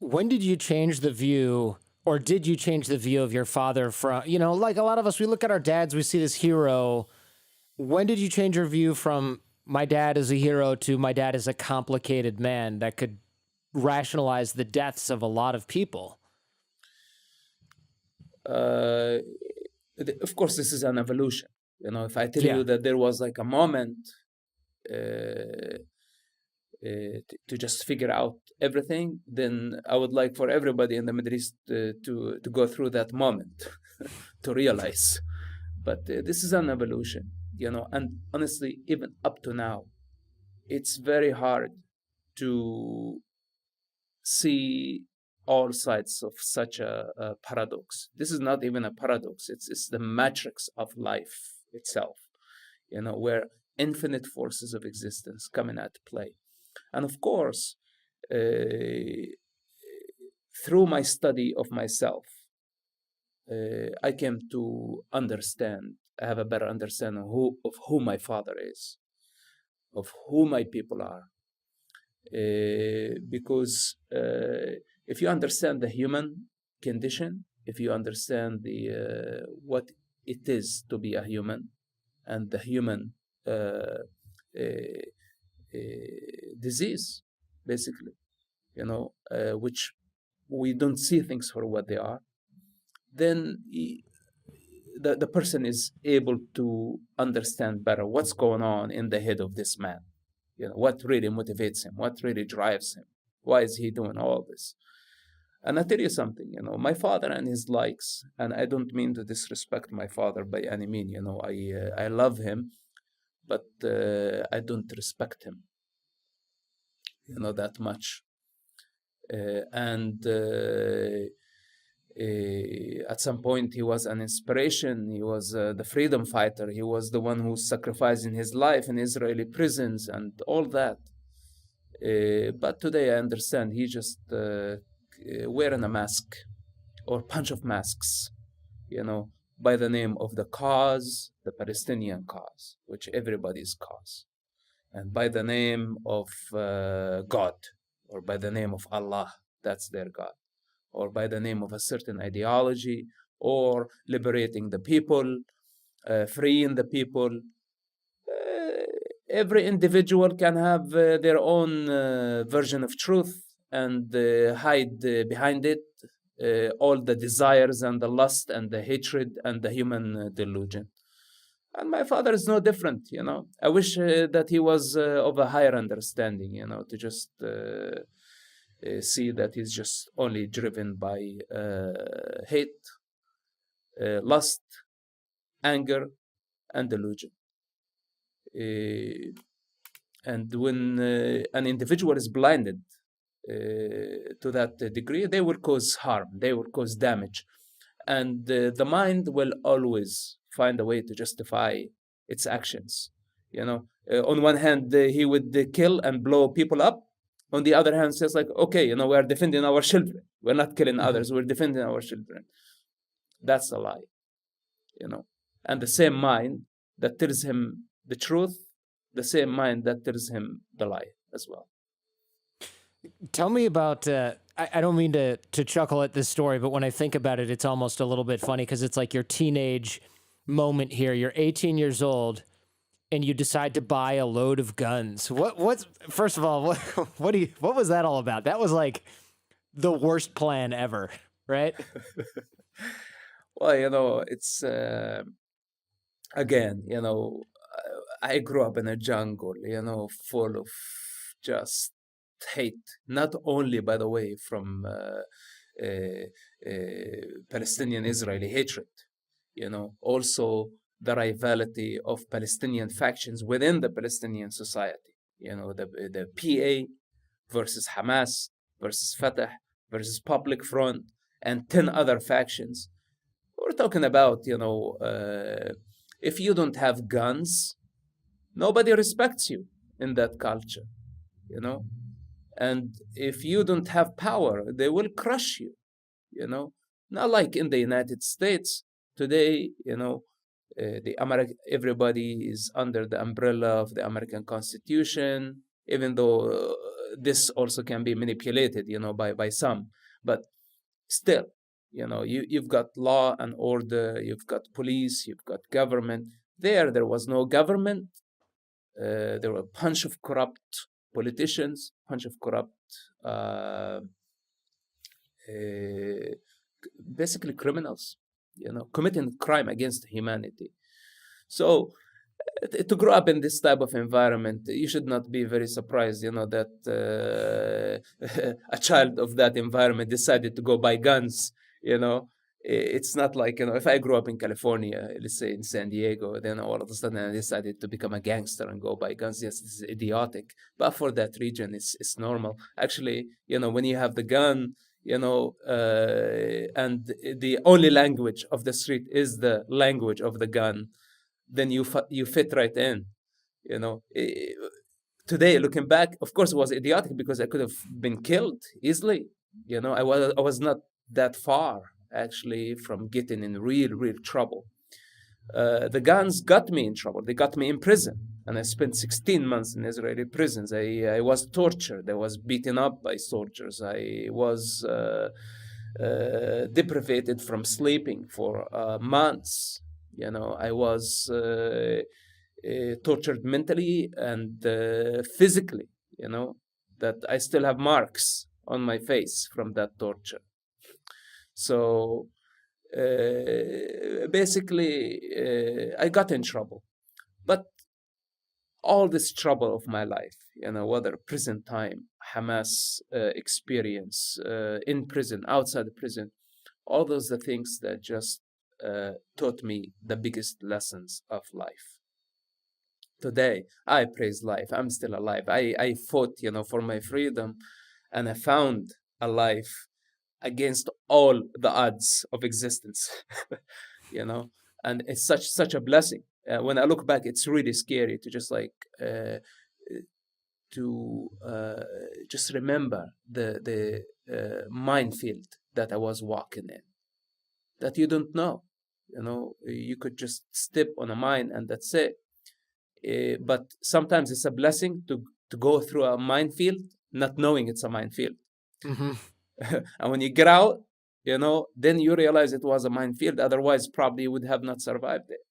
When did you change the view, or did you change the view of your father from, like a lot of us, we look at our dads, we see this hero. When did you change your view from my dad is a hero to my dad is a complicated man that could rationalize the deaths of a lot of people? Uh, of course, this is an evolution. If I tell Yeah. you that there was like a moment to just figure out everything, then I would like for everybody in the Middle East to go through that moment to realize. But this is an evolution, and honestly, even up to now, it's very hard to see all sides of such a paradox. This is not even a paradox. It's the matrix of life itself, where infinite forces of existence come in at play. And of course, through my study of myself, I came to understand, I have a better understanding of who my father is, of who my people are. Because if you understand the human condition, if you understand what it is to be a human, and the human disease, basically, which we don't see things for what they are, then the person is able to understand better what's going on in the head of this man. What really motivates him, what really drives him, why is he doing all this? And I tell you something, my father and his likes, and I don't mean to disrespect my father by any mean, I love him, but I don't respect him, that much. And at some point, he was an inspiration. He was the freedom fighter. He was the one who's sacrificing his life in Israeli prisons and all that. But today, I understand he just wearing a mask or a bunch of masks, by the name of the cause, the Palestinian cause, which everybody's cause, and by the name of God, or by the name of Allah, that's their God, or by the name of a certain ideology, or liberating the people, freeing the people. Every individual can have their own version of truth and hide behind it all the desires and the lust and the hatred and the human delusion. And my father is no different, I wish that he was of a higher understanding, to just see that he's just only driven by hate, lust, anger, and delusion. And when an individual is blinded to that degree, they will cause harm, they will cause damage. And the mind will always find a way to justify its actions. On one hand, he would kill and blow people up. On the other hand, says like, okay, we are defending our children. We're not killing others. We're defending our children. That's a lie, And the same mind that tells him the truth, the same mind that tells him the lie as well. Tell me about, I don't mean to chuckle at this story, but when I think about it, it's almost a little bit funny because it's like your teenage moment here. You're 18 years old and you decide to buy a load of guns. What's first of all, what was that all about? That was like the worst plan ever, right? Well, it's again, I grew up in a jungle, full of just hate, not only, by the way, from Palestinian Israeli hatred, also the rivalry of Palestinian factions within the Palestinian society, the PA versus Hamas versus Fatah versus Public Front and 10 other factions. We're talking about, if you don't have guns, nobody respects you in that culture, And if you don't have power, they will crush you, Not like in the United States today, everybody is under the umbrella of the American Constitution, even though this also can be manipulated, by some. But still, you've got law and order, you've got police, you've got government. There was no government. There were a bunch of corrupt politicians, bunch of corrupt, basically criminals, committing crime against humanity. So to grow up in this type of environment, you should not be very surprised, that a child of that environment decided to go buy guns. It's not like, if I grew up in California, let's say in San Diego, then all of a sudden I decided to become a gangster and go buy guns. Yes, this is idiotic. But for that region, it's normal. Actually, when you have the gun, and the only language of the street is the language of the gun, then you fit right in. Today, looking back, of course, it was idiotic because I could have been killed easily. I was not that far actually from getting in real trouble. The guns got me in trouble. They got me in prison, and I spent 16 months in Israeli prisons. I was tortured. I was beaten up by soldiers. I was deprived from sleeping for months. I was tortured mentally and physically, that I still have marks on my face from that torture. So basically, I got in trouble. But all this trouble of my life, whether prison time, Hamas experience, in prison, outside the prison, all those are things that just taught me the biggest lessons of life. Today, I praise life. I'm still alive. I fought, for my freedom, and I found a life against all the odds of existence, and it's such a blessing. When I look back, it's really scary to just just remember the minefield that I was walking in, that you don't know. You could just step on a mine and that's it. But sometimes it's a blessing to go through a minefield not knowing it's a minefield. Mm-hmm. And when you get out, then you realize it was a minefield. Otherwise, probably you would have not survived it.